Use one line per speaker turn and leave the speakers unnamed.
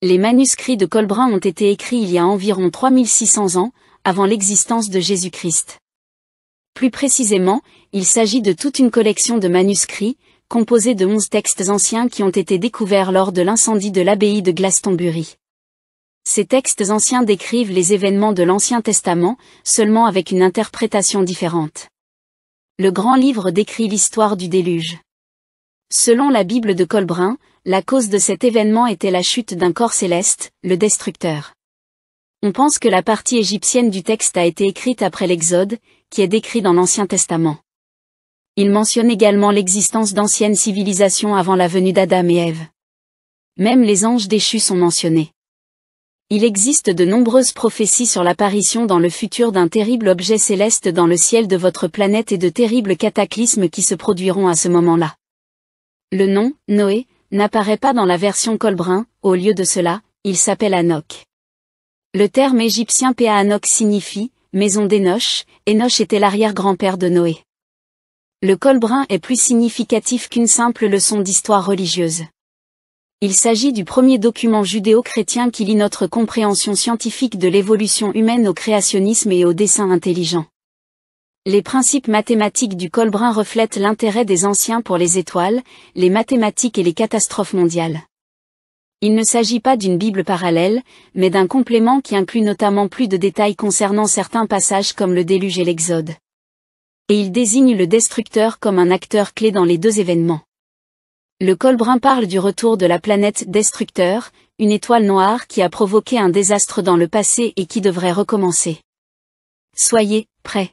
Les manuscrits de Colbrin ont été écrits il y a environ 3600 ans, avant l'existence de Jésus-Christ. Plus précisément, il s'agit de toute une collection de manuscrits, composés de 11 textes anciens qui ont été découverts lors de l'incendie de l'abbaye de Glastonbury. Ces textes anciens décrivent les événements de l'Ancien Testament, seulement avec une interprétation différente. Le grand livre décrit l'histoire du déluge. Selon la Bible de Colbrin, la cause de cet événement était la chute d'un corps céleste, le Destructeur. On pense que la partie égyptienne du texte a été écrite après l'Exode, qui est décrit dans l'Ancien Testament. Il mentionne également l'existence d'anciennes civilisations avant la venue d'Adam et Ève. Même les anges déchus sont mentionnés. Il existe de nombreuses prophéties sur l'apparition dans le futur d'un terrible objet céleste dans le ciel de votre planète et de terribles cataclysmes qui se produiront à ce moment-là. Le nom, Noé, n'apparaît pas dans la version Colbrin, au lieu de cela, il s'appelle Hanok. Le terme égyptien Hanok signifie « maison d'Énoch », Énoch était l'arrière-grand-père de Noé. Le Colbrin est plus significatif qu'une simple leçon d'histoire religieuse. Il s'agit du premier document judéo-chrétien qui lie notre compréhension scientifique de l'évolution humaine au créationnisme et au dessin intelligent. Les principes mathématiques du Colbrin reflètent l'intérêt des anciens pour les étoiles, les mathématiques et les catastrophes mondiales. Il ne s'agit pas d'une Bible parallèle, mais d'un complément qui inclut notamment plus de détails concernant certains passages comme le déluge et l'Exode. Et il désigne le Destructeur comme un acteur clé dans les deux événements. Le Colbrin parle du retour de la planète Destructeur, une étoile noire qui a provoqué un désastre dans le passé et qui devrait recommencer. Soyez prêts.